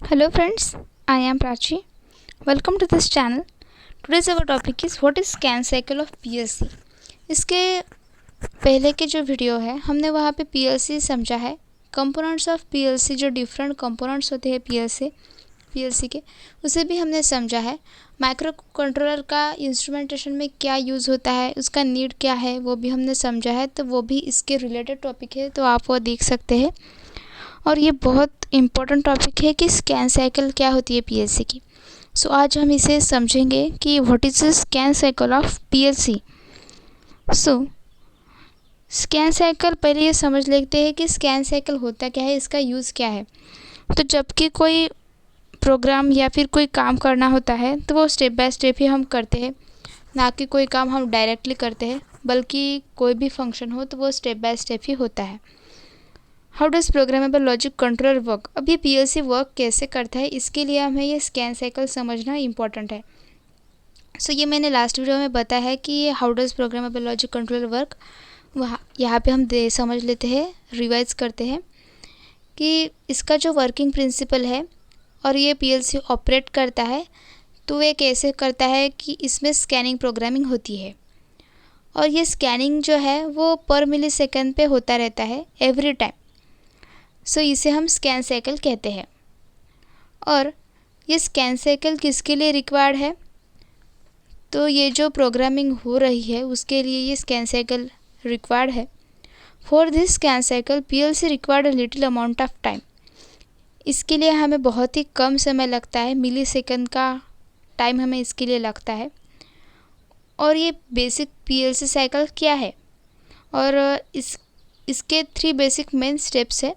Hello friends, I am Prachi. Welcome to this channel. Today's our topic is what is scan cycle of PLC. इसके पहले के जो video है हमने वहाँ पे PLC समझा है. कंपोनेंट्स ऑफ PLC जो डिफरेंट कंपोनेंट्स होते हैं PLC के उसे भी हमने समझा है. माइक्रो कंट्रोलर का इंस्ट्रूमेंटेशन में क्या यूज़ होता है, उसका नीड क्या है, वो भी हमने समझा है. तो वो भी इसके रिलेटेड टॉपिक है, तो आप वो देख सकते हैं. और ये बहुत इम्पोर्टेंट टॉपिक है कि स्कैन साइकिल क्या होती है पीएलसी की. सो आज हम इसे समझेंगे कि what is the scan cycle of PLC. So scan cycle पहले ये समझ लेते हैं कि स्कैन साइकिल होता क्या है, इसका यूज़ क्या है. तो जबकि कोई प्रोग्राम या फिर कोई काम करना होता है तो वो स्टेप बाय स्टेप ही हम करते हैं, ना कि कोई काम हम डायरेक्टली करते हैं, बल्कि कोई भी फंक्शन हो तो वो स्टेप बाय स्टेप ही होता है. How does programmable logic controller work. अब ये पीएलसी वर्क कैसे करता है, इसके लिए हमें ये स्कैन साइकिल समझना इम्पॉर्टेंट है. सो ये मैंने लास्ट वीडियो में बताया है कि how does programmable logic controller work. वहाँ यहाँ पे हम समझ लेते हैं, रिवाइज करते हैं कि इसका जो वर्किंग प्रिंसिपल है और ये पीएलसी ऑपरेट करता है तो ये कैसे करता है कि इसमें स्कैनिंग प्रोग्रामिंग होती है. और ये स्कैनिंग जो है वो पर मिली सेकेंड पे होता रहता है एवरी टाइम. सो इसे हम स्कैन साइकिल कहते हैं. और ये स्कैन साइकिल किसके लिए रिक्वायर्ड है, तो ये जो प्रोग्रामिंग हो रही है उसके लिए ये स्कैन साइकिल रिक्वायर्ड है. For this scan cycle PLC required a little amount of time. इसके लिए हमें बहुत ही कम समय लगता है, मिली सेकेंड का टाइम हमें इसके लिए लगता है. और ये बेसिक पीएलसी साइकिल क्या है, और इसके 3 बेसिक मेन स्टेप्स है.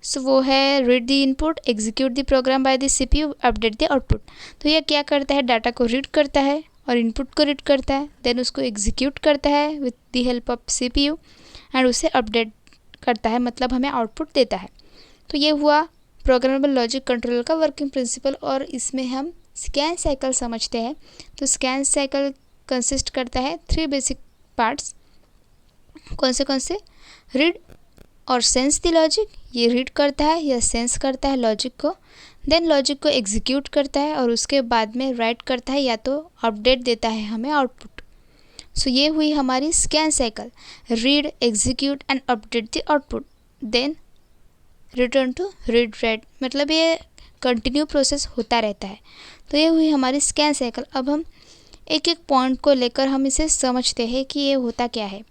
सो वो है read the input, execute the program by the CPU, update the output. तो ये क्या करता है, डाटा को रीड करता है और इनपुट को रीड करता है, देन उसको एग्जीक्यूट करता है with the help of CPU and उसे अपडेट करता है, मतलब हमें आउटपुट देता है. तो ये हुआ प्रोग्रामेबल लॉजिक कंट्रोलर का वर्किंग प्रिंसिपल. और इसमें हम स्कैन साइकिल समझते हैं. तो स्कैन साइकिल कंसिस्ट करता है 3 बेसिक पार्ट्स. कौन से, रीड और सेंस द लॉजिक. ये रीड करता है या सेंस करता है लॉजिक को, देन लॉजिक को एग्जीक्यूट करता है और उसके बाद में राइट करता है या तो अपडेट देता है हमें आउटपुट. सो ये हुई हमारी scan cycle, read, execute and update the output, then return to read right, मतलब ये कंटिन्यू प्रोसेस होता रहता है. तो ये हुई हमारी स्कैन साइकिल. अब हम एक एक पॉइंट को लेकर हम इसे समझते हैं कि ये होता क्या है.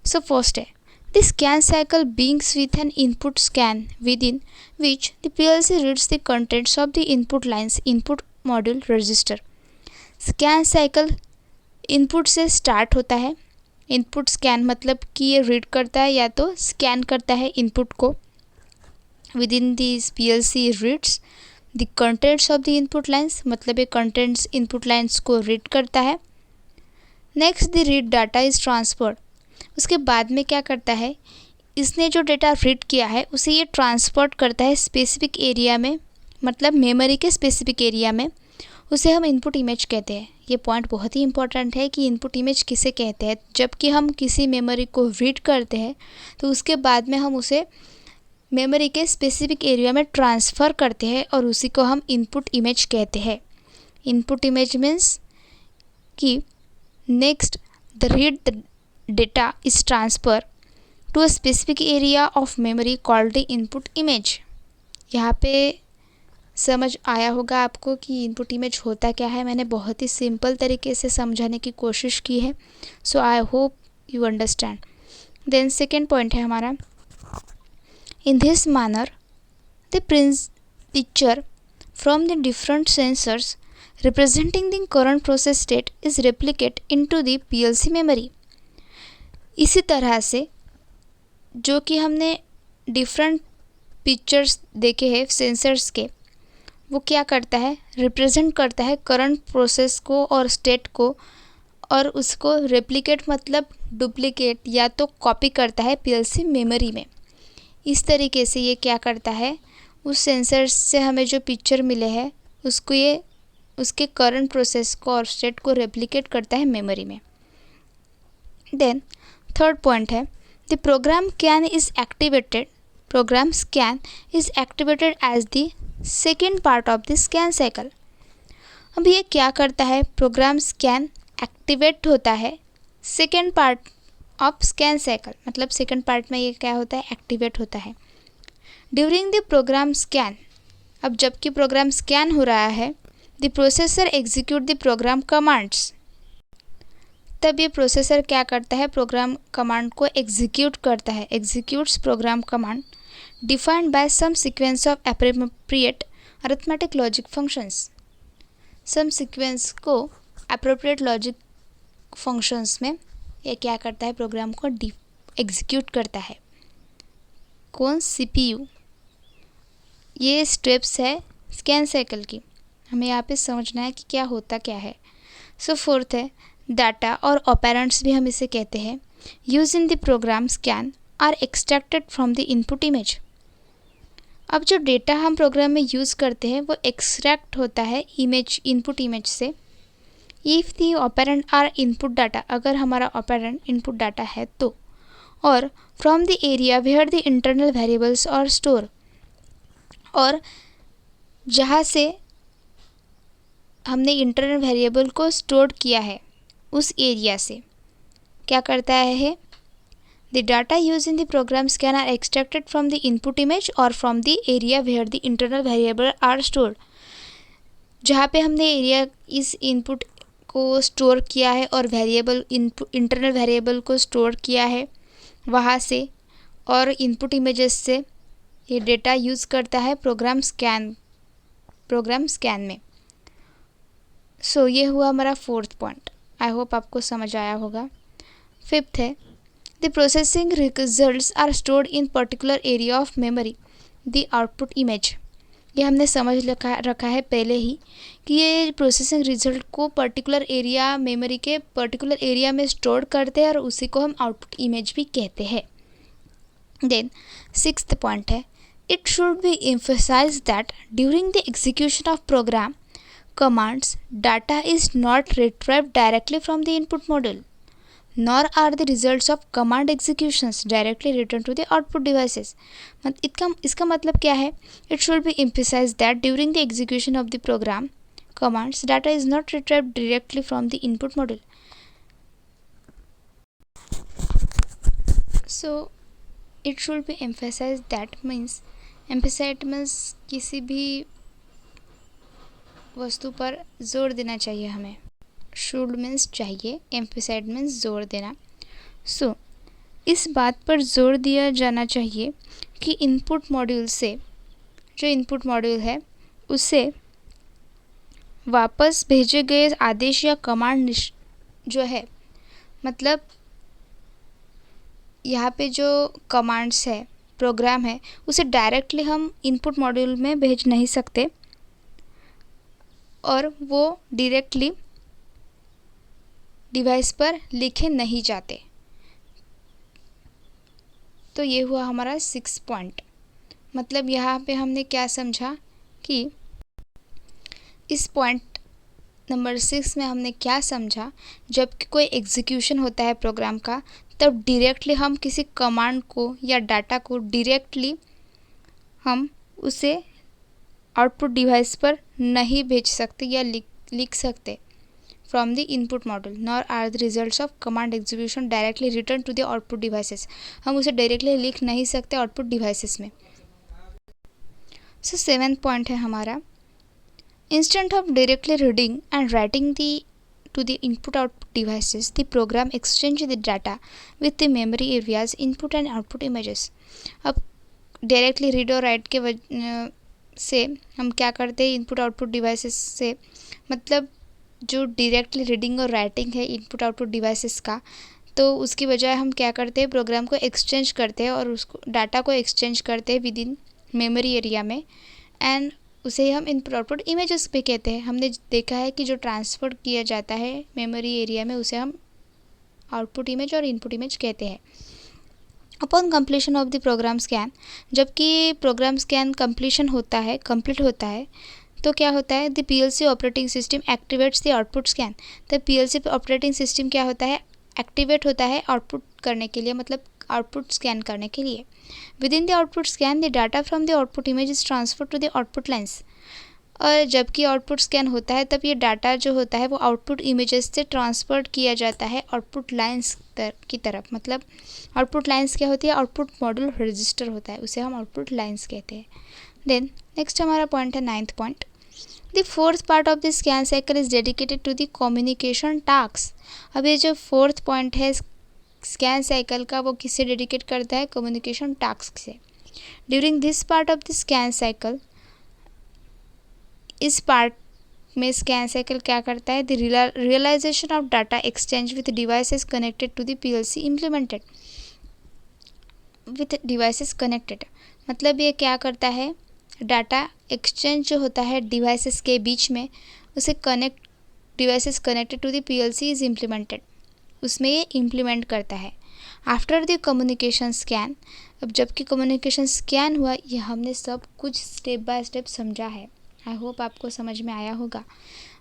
सो फर्स्ट है the scan cycle begins with an input scan within which the PLC reads the contents of the input lines input module register. Scan cycle input से start होता है. input scan मतलब कि ये read करता है या तो scan करता है input को. within these PLC reads the contents of the input lines, मतलब ये contents input lines को read करता है. next the read data is transferred. उसके बाद में क्या करता है, इसने जो डेटा रीड किया है उसे ये ट्रांसपोर्ट करता है स्पेसिफिक एरिया में, मतलब मेमोरी के स्पेसिफिक एरिया में. उसे हम इनपुट इमेज कहते हैं. ये पॉइंट बहुत ही इंपॉर्टेंट है कि इनपुट इमेज किसे कहते हैं. जबकि हम किसी मेमोरी को रीड करते हैं तो उसके बाद में हम उसे मेमोरी के स्पेसिफिक एरिया में ट्रांसफ़र करते हैं और उसी को हम इनपुट इमेज कहते हैं. इनपुट इमेज मीन्स कि next the read the data is transferred to a specific area of memory called the input image. यहाँ पे समझ आया होगा आपको कि इनपुट इमेज होता क्या है. मैंने बहुत ही सिंपल तरीके से समझाने की कोशिश की है. So I hope you understand. Then second point है हमारा, in this manner the picture from the different sensors representing the current process state is replicate into the PLC memory. इसी तरह से जो कि हमने डिफरेंट पिक्चर्स देखे हैं सेंसर्स के, वो क्या करता है, रिप्रेजेंट करता है करंट प्रोसेस को और स्टेट को, और उसको रेप्लिकेट मतलब डुप्लीकेट या तो कॉपी करता है पीएलसी मेमोरी में. इस तरीके से ये क्या करता है, उस सेंसर्स से हमें जो पिक्चर मिले हैं उसको ये उसके करंट प्रोसेस को और स्टेट को रेप्लिकेट करता है मेमोरी में. देन थर्ड पॉइंट है, the program scan is activated as the second part of the scan cycle. अब ये क्या करता है, प्रोग्राम स्कैन एक्टिवेट होता है second part of scan cycle, मतलब सेकेंड पार्ट में ये क्या होता है, एक्टिवेट होता है ड्यूरिंग द प्रोग्राम स्कैन। अब जबकि प्रोग्राम स्कैन हो रहा है, the processor execute the program commands, तब ये प्रोसेसर क्या करता है, प्रोग्राम कमांड को एग्जीक्यूट करता है, executes program command defined by some sequence of appropriate arithmetic logic functions. Some sequence को एप्रोप्रिएट लॉजिक फंक्शंस में ये क्या करता है, प्रोग्राम को एग्जीक्यूट करता है। कौन, सीपीयू। ये स्टेप्स है स्कैन साइकिल की, हमें यहाँ पे समझना है कि क्या होता क्या है। सो फोर्थ है डाटा और ऑपरेंड्स भी हम इसे कहते हैं, use in the program scan are extracted from the input image. अब जो डेटा हम प्रोग्राम में यूज़ करते हैं वो एक्सट्रैक्ट होता है इमेज, इनपुट इमेज से। If the operand are input data, अगर हमारा ऑपरेंड इनपुट डाटा है तो, और from the area where the internal variables are store, और जहाँ से हमने इंटरनल वेरिएबल को स्टोर किया है उस एरिया से क्या करता है, the data use in the program scan are extracted from the input image और from the area where the internal variable are stored. जहाँ पे हमने एरिया इस इनपुट को स्टोर किया है और वेरिएबल इंटरनल वेरिएबल को स्टोर किया है वहाँ से और इनपुट इमेजेस से ये डेटा यूज़ करता है प्रोग्राम स्कैन में। सो ये हुआ हमारा फोर्थ पॉइंट। आई होप आपको समझ आया होगा। फिफ्थ है the processing results are stored in particular area of memory the output image. ये हमने समझ रखा है पहले ही कि ये प्रोसेसिंग रिजल्ट को पर्टिकुलर एरिया, मेमोरी के पर्टिकुलर एरिया में स्टोर करते हैं और उसी को हम आउटपुट इमेज भी कहते हैं। देन सिक्स्थ पॉइंट है it should be emphasised that during the execution of program commands, data is not retrieved directly from the input module, nor are the results of command executions directly returned to the output devices. इसका मतलब क्या है, it should be emphasized that during the execution of the program commands, data is not retrieved directly from the input module. So it should be emphasized that means किसी भी वस्तु पर जोर देना चाहिए हमें। शुड मीन्स चाहिए, एम्फेसाइड मीन्स जोर देना। सो इस बात पर जोर दिया जाना चाहिए कि इनपुट मॉड्यूल से, जो इनपुट मॉड्यूल है उससे वापस भेजे गए आदेश या कमांड जो है, मतलब यहाँ पे जो कमांड्स है, प्रोग्राम है, उसे डायरेक्टली हम इनपुट मॉड्यूल में भेज नहीं सकते और वो डायरेक्टली डिवाइस पर लिखे नहीं जाते। तो ये हुआ हमारा 6 पॉइंट। मतलब यहाँ पे हमने क्या समझा कि इस पॉइंट नंबर 6 में हमने क्या समझा, जब कोई एग्जीक्यूशन होता है प्रोग्राम का तब डायरेक्टली हम किसी कमांड को या डाटा को डायरेक्टली हम उसे आउटपुट डिवाइस पर नहीं भेज सकते या लिख सकते from the input module, nor are the results of command execution directly return to the output devices. हम उसे डायरेक्टली लिख नहीं सकते आउटपुट डिवाइसेस में। सो 7th पॉइंट है हमारा, instant of directly reading and writing to the input output devices, the program exchange the data with the memory areas input and output images. अब directly read और right के से हम क्या करते हैं इनपुट आउटपुट डिवाइसेस से, मतलब जो डायरेक्टली रीडिंग और राइटिंग है इनपुट आउटपुट डिवाइसेस का, तो उसकी बजाय हम क्या करते हैं प्रोग्राम को एक्सचेंज करते हैं और उसको डाटा को एक्सचेंज करते हैं विद इन मेमोरी एरिया में, एंड उसे हम इनपुट आउटपुट इमेजेस भी कहते हैं। हमने देखा है कि जो ट्रांसफ़र किया जाता है मेमोरी एरिया में उसे हम आउटपुट इमेज और इनपुट इमेज कहते हैं। Upon completion of the program scan, जबकि प्रोग्राम स्कैन कंप्लीट होता है तो क्या होता है, the PLC operating system activates the output scan. तो पीएलसी ऑपरेटिंग सिस्टम क्या होता है, एक्टिवेट होता है आउटपुट करने के लिए, मतलब आउटपुट स्कैन करने के लिए। Within the output scan the data from the output image is transfer to the output lines. और जबकि आउटपुट स्कैन होता है तब ये डाटा जो होता है वो आउटपुट इमेजेस से ट्रांसफर किया जाता है आउटपुट लाइन्स की तरफ। मतलब आउटपुट लाइन्स क्या होती है, आउटपुट मॉड्यूल रजिस्टर होता है, उसे हम आउटपुट लाइन्स कहते हैं। देन नेक्स्ट हमारा पॉइंट है 9th point, the fourth part of the scan cycle is dedicated to the communication task. अब ये जो फोर्थ पॉइंट है स्कैन साइकिल का वो किससे डेडिकेट करता है, कम्युनिकेशन टास्क से। During this part of the scan cycle, इस पार्ट में स्कैन साइकिल क्या करता है, the realization of data exchange with devices connected to the PLC implemented with devices connected. मतलब ये क्या करता है, डाटा एक्सचेंज जो होता है डिवाइसेस के बीच में, उसे devices connected to the PLC is implemented, उसमें ये इम्प्लीमेंट करता है। आफ्टर द कम्युनिकेशन स्कैन, अब जबकि कम्युनिकेशन स्कैन हुआ, ये हमने सब कुछ स्टेप बाय स्टेप समझा है, आई होप आपको समझ में आया होगा।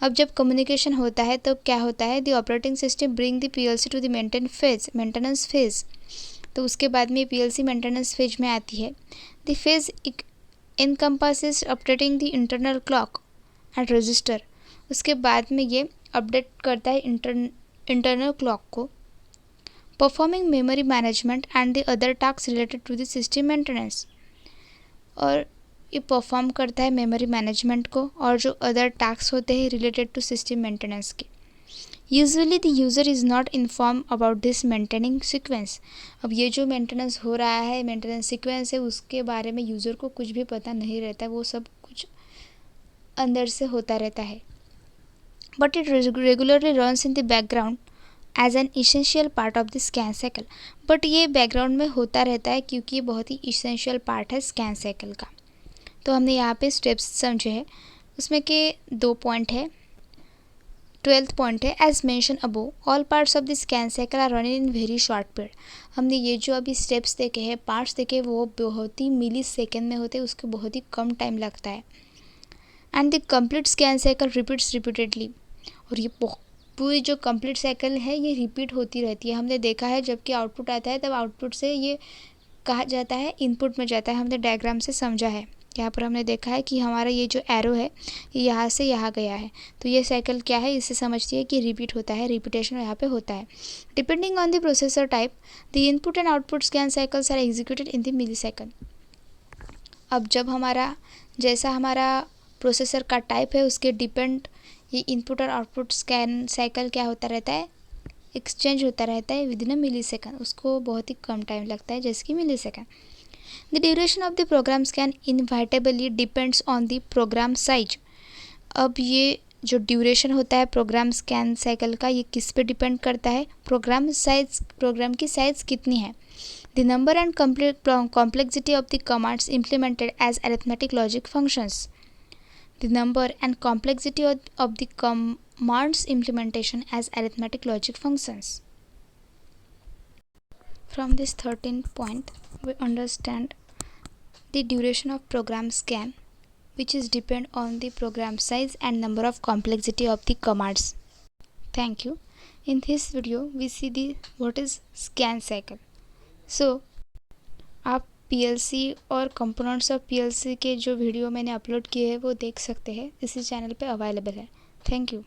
अब जब कम्युनिकेशन होता है तो क्या होता है, the operating system bring the PLC to the maintenance phase. तो उसके बाद में पीएलसी मेंटेनेंस फेज में आती है। The phase encompasses updating the internal clock and register. उसके बाद में ये अपडेट करता है इंटरनल क्लॉक को, performing memory management and the other task related to the system maintenance. और ये परफॉर्म करता है मेमोरी मैनेजमेंट को और जो अदर टास्क होते हैं रिलेटेड टू सिस्टम मेंटेनेंस के। Usually the user is not inform about this maintaining sequence. अब ये जो मेंटेनेंस हो रहा है, मेंटेनेंस सीक्वेंस है, उसके बारे में यूज़र को कुछ भी पता नहीं रहता है, वो सब कुछ अंदर से होता रहता है। But it regularly runs in the background as an essential part of the scan cycle. But ये बैकग्राउंड में होता रहता है क्योंकि ये बहुत ही इसेंशियल पार्ट है स्कैन साइकिल का। तो हमने यहाँ पे स्टेप्स समझे हैं, उसमें के 2 पॉइंट है। 12th पॉइंट है, as mention above all parts of the scan cycle are running in very short period. हमने ये जो अभी स्टेप्स देखे हैं, पार्ट्स देखे, वो बहुत ही मिली सेकेंड में होते हैं, उसके बहुत ही कम टाइम लगता है। And the complete scan cycle repeats repeatedly. और ये पूरी जो कंप्लीट साइकिल है ये रिपीट होती रहती है। हमने देखा है जबकि आउटपुट आता है तब आउटपुट से ये कहा जाता है इनपुट में जाता है, हमने डायग्राम से समझा है। यहाँ पर हमने देखा है कि हमारा ये जो एरो है ये यहाँ से यहाँ गया है, तो ये साइकिल क्या है, इससे समझती है कि रिपीट होता है, रिपीटेशन यहाँ पे होता है। Depending on the processor type the input and output scan cycles are executed in the millisecond. अब जब जैसा हमारा प्रोसेसर का टाइप है उसके डिपेंड ये इनपुट और आउटपुट स्कैन साइकिल क्या होता रहता है, एक्सचेंज होता रहता है with in a milli second. उसको बहुत ही कम टाइम लगता है जैसे कि मिली second. The duration of the program scan inevitably depends on the program size। अब ये जो ड्यूरेशन होता है प्रोग्राम स्कैन साइकिल का, ये किस पे डिपेंड करता है, प्रोग्राम की साइज कितनी है। The number and complexity of the commands implemented as arithmetic logic functions। The number and complexity of the commands implementation as arithmetic logic functions। From this 13th point, we understand the duration of program scan, which is depend on the program size and number of complexity of the commands। Thank you। In this video, we see the what is scan cycle। So, आप PLC और components of PLC के जो video मैंने upload किए हैं वो देख सकते हैं, इसी चैनल पे अवेलेबल है। Thank you.